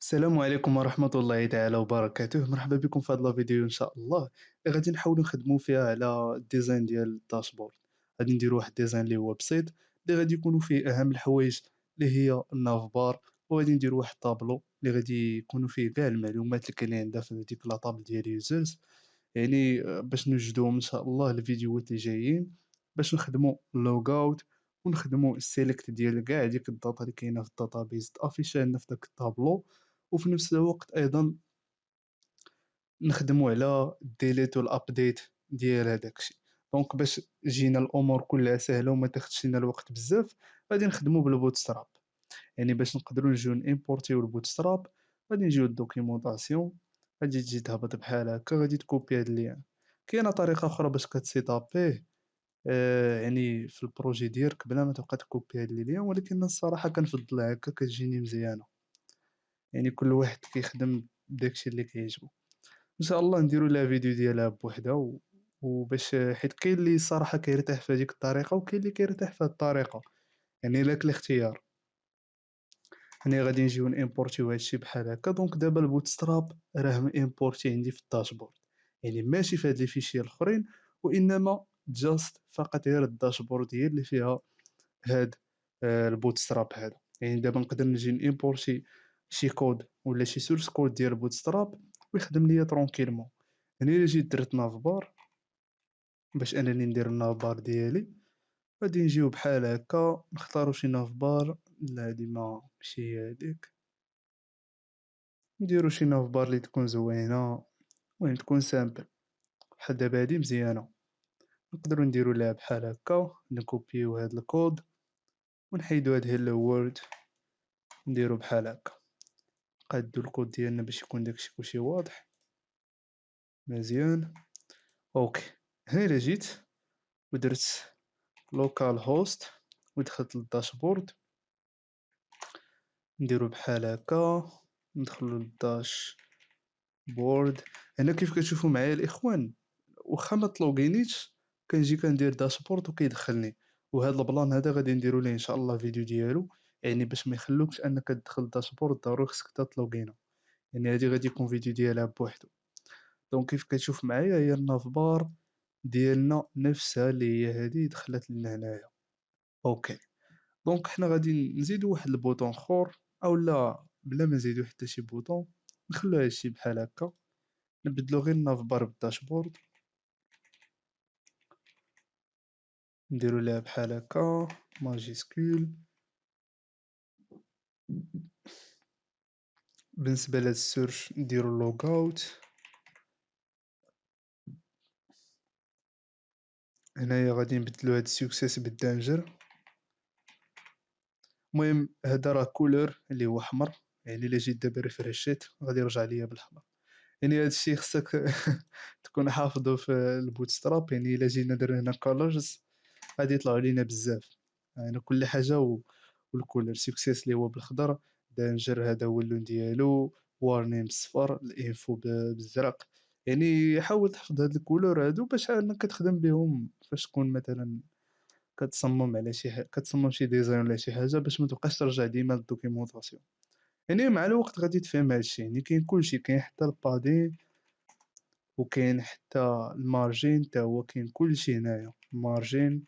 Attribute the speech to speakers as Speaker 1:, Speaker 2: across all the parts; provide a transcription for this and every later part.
Speaker 1: السلام عليكم ورحمة الله تعالى وبركاته. مرحبا بكم في هذا الفيديو إن شاء الله. غادي نحاولوا نخدموا فيها على الديزاين ديال الداشبورد. غادي نديروا واحد الديزاين اللي هو بسيط، اللي غادي يكونوا فيه أهم الحوايج اللي هي الناف بار، وغادي نديروا واحد الطابلو اللي غادي يكونوا فيه كاع المعلومات اللي كاينين عندها في ديك لاطابل ديال اليوزرز. يعني باش نوجدوهم إن شاء الله الفيديوهات اللي جايين، باش نخدموا اللوغ اوت ونخدموا السيليكت ديال كاع ديك الداتا اللي كاينه في الداتابيز تافيشي عندنا في داك الطابلو. وفي نفس الوقت ايضا نخدموا على الديليت والابديت ديال هذاك الشيء. دونك باش جينا الامور كلها سهله وما تاخذش لنا الوقت بزاف، غادي نخدموا بالبوت ستراب. يعني باش نقدروا نجيو نيمبورتيو البوت ستراب، غادي نجيو الدوكيومونطاسيون، غادي تجي تهبط بحال هكا، غادي تكوبي هاد اللين. كاينه طريقه اخرى باش كتسيتابيه، يعني في البروجي ديالك بلا ما تبقى تكوبي هاد اللين، ولكن أنا الصراحه كنفضلها هكا كتجيني مزيانه. يعني كل واحد كيخدم داكشي اللي كيعجبو. ان شاء الله نديروا لها فيديو ديالها بوحدها وباش حيت كاين اللي صراحه كيرتاح في هذيك الطريقه وكاين اللي كيرتاح في هذه الطريقه. يعني لك الاختيار. يعني غادي نجيو نيمبورتيو هادشي بحال هكا. دونك دابا البوت ستراب راه امبورتي عندي في الداشبورد، يعني ماشي في هاد لي فيشي الاخرين، وانما جاست فقط غير الداشبورد هي اللي فيها هاد البوت ستراب هذا. يعني دابا نقدر نجي نيمبورتي شي كود ولا شي سورس كود ديال البوت ستراب ويخدم ليا ترونكيلمون. يعني الا جيت درت نافبار باش انني ندير النافبار ديالي، غادي نجيو بحال هكا نختارو شي نافبار. لا هادي ما ماشي هي هاديك. نديرو شي نافبار اللي تكون زوينه، المهم تكون سامبل. بحال دابا هادي مزيانه، نقدروا نديرو ليها بحال هكا، نكوبيو هاد الكود ونحيدو هاد هيلو وورد، نديرو بحال هكا. نقادو الكود ديالنا باش يكون داكشي كلشي واضح مزيان. اوكي، هنا الا جيت ودرت لوكال هوست ودخلت للداشبورد، نديرو بحال هكا، ندخلو للداش بورد. هنا كيف كتشوفوا معايا الاخوان، واخا ما تلوغينيتش كنجي كندير داشبورد وكيدخلني. وهذا البلان هذا غادي نديرو ليه ان شاء الله فيديو ديالو، يعني باش ما يخلوكش انك تدخل الداشبورد ضروري خصك تلوغينا. يعني هذه غادي يكون فيديو ديالها بوحدو. دونك كيف كتشوف معايا هي النافبار ديالنا نفسها اللي هي هذه دخلت لنا هنايا. اوكي، دونك حنا غادي نزيدو واحد البوطون اخر، او لا بلا ما نزيدو حتى شي بوطون، نخلو هادشي بحال هكا، نبدلو غير النافبار بالداشبورد، نديرو ليها بحال هكا ماجيسكول. بالنسبه لهاد السيرش نديرو لوغ اوت. هنايا غادي نبدلو هاد السكسيس بالدانجر. المهم هذا راه كولور اللي هو احمر، يعني الا جيت دابا ريفريشيت غادي يرجع ليا بالاحمر. يعني هذا الشيء خصك تكون حافظه في البوت ستراب. يعني الا جينا درنا هنا كولرز غادي يطلعوا لينا بزاف، يعني كل حاجه والكولر سكسيس اللي هو بالخضر، دانجر هذا هو اللون ديالو، وارنيم بالصفر، الانفو بالزرق. يعني حاول تحفظ هاد الكولور هادو باش انك كتخدم بهم فاش تكون مثلا كتصمم على شي حاجه، كتصمم شي ديزاين ولا شي حاجه، باش ما تبقاش ترجع ديما للدوكيومونطاسيون. يعني مع الوقت غادي تفهم هادشي. يعني كاين كلشي، كاين حتى البادين، وكاين حتى المارجين تا هو كاين كلشي هنايا مارجين.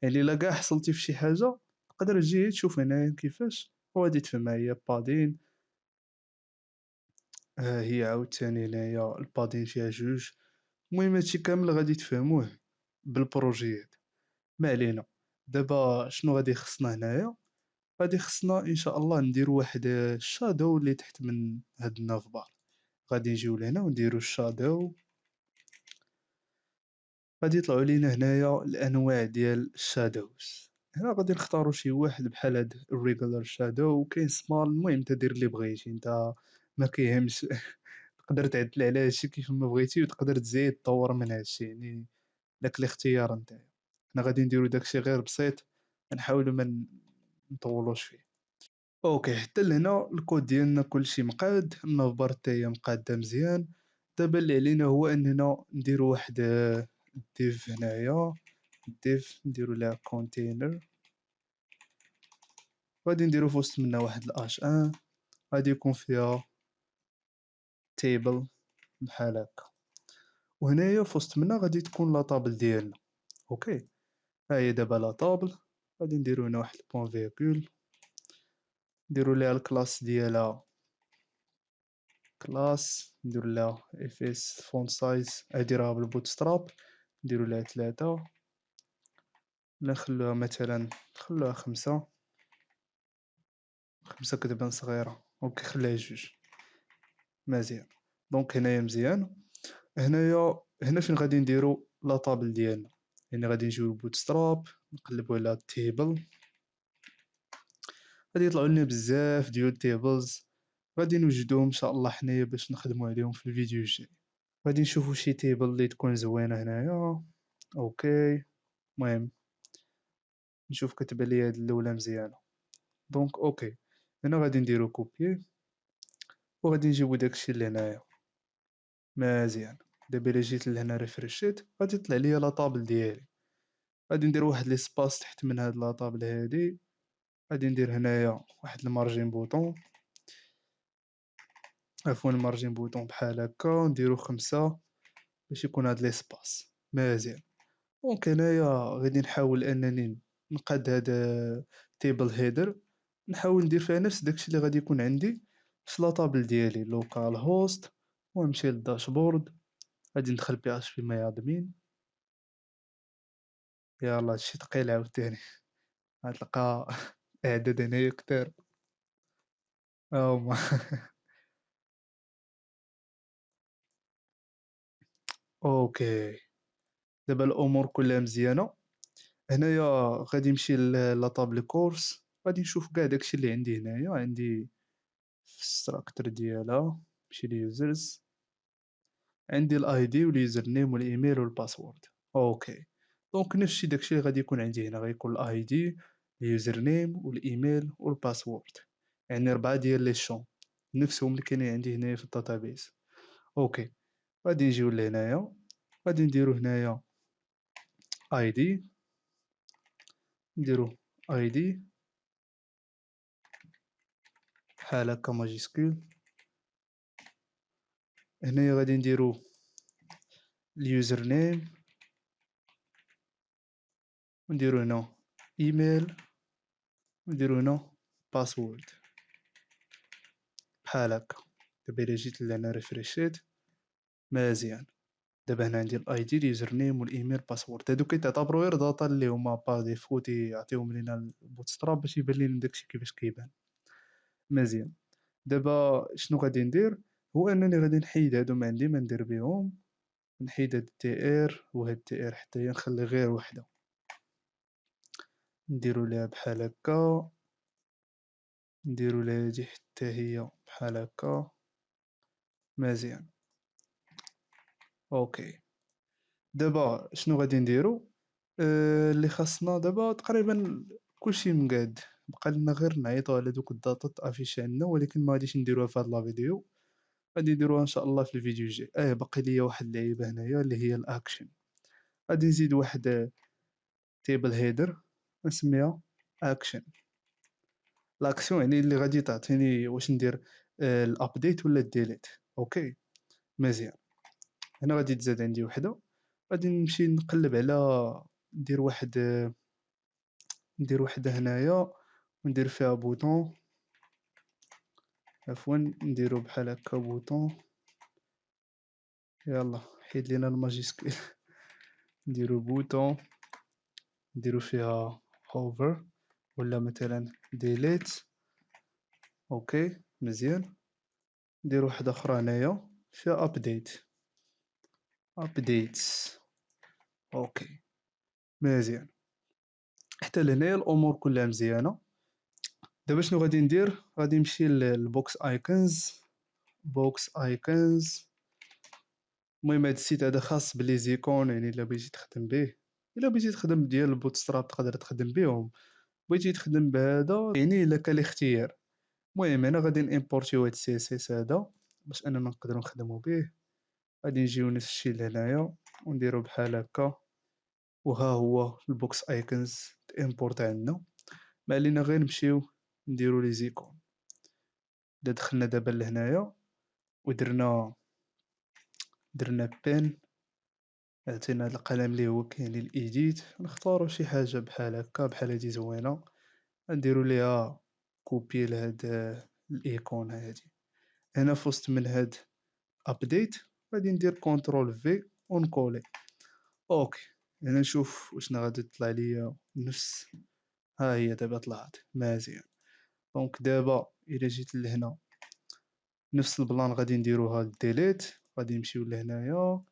Speaker 1: يعني الا كاع حصلتي في شي حاجه تقدر تجي تشوف هنايا كيفاش وغادي تفهم. هي بادين، ها هي عاوتاني هنايا البادين فيها جوج. المهم هادشي كامل غادي تفهموه بالبروجيات. ما علينا. دابا شنو غادي خصنا هنايا؟ غادي خصنا ان شاء الله نديرو واحد الشادو اللي تحت من هاد الناف بار. غادي نجيو لهنا ونديرو الشادو. غادي يطلعوا لينا هنايا الانواع ديال الشادوز. هنا غادي نختاروا شي واحد بحال هاد الريجولار شادو، وكاين سمال. المهم انت دير اللي بغيتي انت، ما كيهمش. تقدر تعدل على هادشي كيف ما بغيتي، وتقدر تزيد تطور من هادشي، يعني لك الاختيار نتايا. حنا غادي نديرو داكشي غير بسيط، نحاولوا ما نطولوش فيه. اوكي، حتى لهنا الكود ديالنا كلشي مقاد، النافبار حتى هي مقاده مزيان. دابا اللي علينا هو اننا نديرو واحد ديف هنايا. ديف نديرو لها كونتينر، غادي نديرو في وسط منها واحد الاش ان، غادي يكون فيها تيبل بحال هكا، وهنايا في وسط منا غادي تكون لا طابل ديالنا. اوكي، ها هي دابا لا طابل. غادي نديرو هنا واحد البوان فيرغول، نديرو ليها الكلاس ديالها كلاس، نديرو لها اف اس فونت سايز، هادي راه بالبوت ستراب، نديرو لها 3 ولا نخلوها مثلا، نخلوها 5. 5 كتبان صغيرة، اوكي خليها 2. مزيان. دونك هنايا مزيان. هنا فين غادي نديرو لا طابل ديالنا، يعني غادي نجيو للبوت ستراب، نقلبو على التيبل، غادي يطلعوا لنا بزاف ديال التيبلز، غادي نوجدوهم ان شاء الله حنايا باش نخدمو عليهم في الفيديو الجاي. غادي نشوفو شي تيبل اللي تكون زوينه هنايا. اوكي، المهم نشوف كتبان لي هاد الاولى مزيانه. دونك اوكي، هنا غادي نديرو كوبي، وغادي نجيبو داكشي اللي هنايا. مزيان. دابا الا جيت لهنا ريفريشيت غادي يطلع ليا لا طابل ديالي. غادي ندير واحد ليسباس تحت من هاد لا طابل هادي، غادي ندير هنايا واحد المارجين بوطون، عفوا المارجين بوطون بحال هكا، نديرو 5 باش يكون هاد ليسباس. مزيان. دونك هنايا غادي نحاول انني نقاد هذا تيبل هيدر، نحاول ندير فيها نفس داكشي اللي غادي يكون عندي في لاطابل ديالي لوكال هوست، ونمشي للداشبورد. غادي ندخل بي اش بي ماي ادمين. يلا هادشي ثقيل عاوتاني، غتلقى اعداد هنايا كتار. هما اوكي، دابا الامور كلها مزيانه. هنايا غادي نمشي لاطابل كورس، غادي نشوف كاع داكشي اللي عندي هنايا. عندي في الستراكتر ديالها، نمشي ليوزرز، عندي الاي دي واليوزر نيم والايميل والباسورد. اوكي، دونك نفس داكشي اللي غادي يكون عندي هنا، غيكون الاي دي، اليوزر نيم والايميل والباسورد، يعني 4 ديال لي شون نفسهم اللي كاينين عندي هنايا في الداتابيس. اوكي، غادي نجيو لهنايا، غادي نديرو هنايا اي دي، نديرو اي دي بحال هكا ماجيسكول. هنايا غادي نديرو اليوزر نيم، ونديرو هنا ايميل، ونديرو هنا باسورد بحال هكا. دابا الا جيت لهنا ريفريشيت، مزيان. دابا هنا عندي الاي دي، اليوزر نيم والايميل باسورد، هادو كيتعتبروا غير داتا اللي هما با ديفو يعطيهم لينا البوت ستراب باش يبان لينا داكشي كيفاش كيبان. مزيان. دابا شنو غادي ندير، هو انني غادي نحيد هادو ما عندي ما ندير بهم، نحيد هاد تي ار وهاد تي ار حتى هي، نخلي غير وحده، نديرو ليها بحال هكا، نديرو ليها هادي حتى هي بحال هكا. مزيان. اوكي، دابا شنو غادي نديرو، اللي خاصنا دابا تقريبا كلشي مقاد، بقى لنا غير نعيطو على دوك الداتا تافيشي عندنا، ولكن ما غاديش نديروها في هاد لا فيديو، غادي نديروها ان شاء الله في الفيديو الجاي. باقي ليا واحد اللعيبه هنايا اللي هي الاكشن. غادي نزيد واحد تيبل هيدر نسميها اكشن. لاكسيون يعني اللي غادي تعطيني واش ندير الابديت ولا الديليت. اوكي، مزيان. هنا غادي تزاد عندي وحده، غادي نمشي نقلب على، ندير واحد، ندير وحده هنايا وندير فيها بوطون، عفوا نديرو بحال هكا بوطون. يلا حيد لينا الماجيسكول نديرو بوطون، نديرو فيها هوفر ولا مثلا ديليت. اوكي مزيان. ندير واحده اخرى هنايا فيها ابديت، ابديتس. اوكي مزيان. حتى لهنايا الامور كلها مزيانه. دابا شنو غادي ندير، غادي نمشي للبوكس ايكونز، بوكس ايكونز. المهم هاد السيت هذا خاص بلي زيكون، يعني الا بغيتي تخدم به، الا بغيتي تخدم ديال البوت ستراب تقدر تخدم بهم، بغيتي تخدم بهذا يعني لك الاختيار. المهم انا غادي نيمبورتيو هاد السي اس اس هذا باش اننا نقدروا نخدموا به. غادي نجيو نفس الشيء لهنايا ونديرو بحال هكا، وها هو البوكس ايكونز امبورت عندنا. ما علينا غير نمشيو نديرو لي زيكون. إلا دخلنا دابا لهنايا درنا بين، عطينا هاد القلم اللي هو كاين للإيديت، نختارو شي حاجة بحال هكا، بحال هادي زوينة، غنديرو ليها كوبي لهاد الإيكون هادي. هنا في وسط من هاد أبديت غادي ندير كونترول في ونكولي. أوكي، هنا نشوف واش غادي تطلع ليا نفس، ها هي دابا طلعت مزيان. دونك دابا إلا جيت لهنا نفس البلان غادي نديروها ديليت، غادي نمشيو لهنايا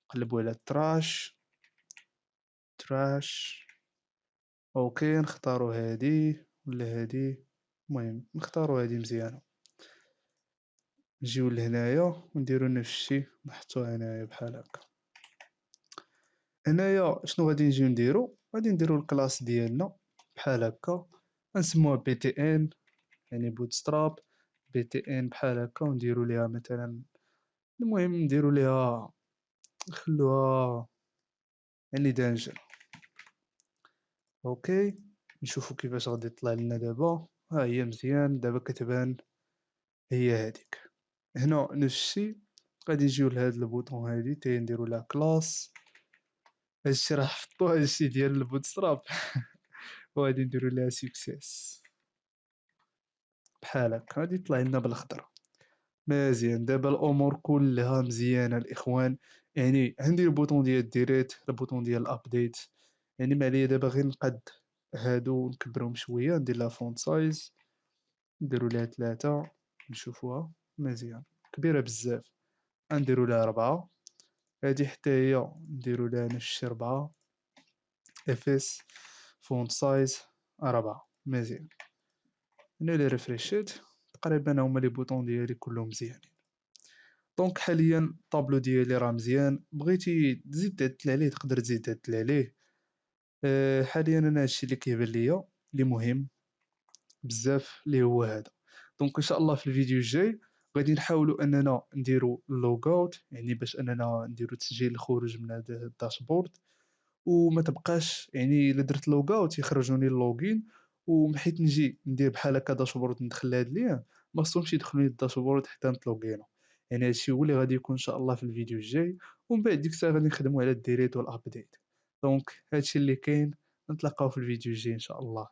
Speaker 1: نقلبو على تراش. اوكي نختارو هادي ولا هادي، المهم نختارو هادي مزيانة. نجيو لهنايا ونديرو نفس الشي، نحطو هنايا بحال هكا. هنايا شنو غادي نجيو نديرو؟ غادي نديرو الكلاس ديالنا بحال هكا، غنسموها بي تي ان، يعني بوتستراب بي تي ان بحال هكا، ونديرو ليها مثلا، المهم نديرو ليها، نخلوها يعني دانجر. اوكي نشوفو كيفاش غادي يطلع لنا دابا. ها هي مزيان دابا كتبان، هي هذيك. هنا نفس الشيء، غادي نجيو لهاد البوطون هادي تي نديرو لها كلاس. هادشي راه حفظتو، هادشي ديال البوتستراب وغادي نديرو لها سكسيس بحال هكا، غادي يطلع لنا بالاخضر. مزيان دابا الامور كلها مزيانه الاخوان. يعني عندي البوطون ديال الديريت، البوطون ديال الابديت، يعني ما عليا دابا غير نقد هادو نكبرهم شويه، ندير لها فونت سايز، نديرو لها 3، نشوفوها مزيان كبيره بزاف، نديرو لها 4. هادي حتى هي نديرو لها نفس الشي 4، اف اس فونت سايز 4 مزيان. هنا لي ريفريشيت تقريبا هما لي بوطون ديالي كلهم مزيانين. دونك حاليا الطابلو ديالي راه مزيان، بغيتي تزيد تعدل عليه تقدر تزيد تعدل عليه. حاليا انا هادشي اللي كيبان ليا اللي مهم بزاف اللي هو هذا. دونك ان شاء الله في الفيديو الجاي غادي نحاولوا اننا نديروا لوغ اوت، يعني باش اننا نديروا تسجيل الخروج من هذا الداشبورد، وما تبقاش يعني الا درت لوغ اوت يخرجوني اللوغين، وحيت نجي ندير بحال هكا داشبورد ندخل هاد ليا ما خصهمش يدخلوني الداشبورد حتى نتلوغينو. يعني هادشي هو اللي غادي يكون ان شاء الله في الفيديو الجاي، ومن بعد ديك الساعه غادي نخدموا على الديليت والابديت. دونك هادشي اللي كاين، نتلاقاو في الفيديو الجاي ان شاء الله.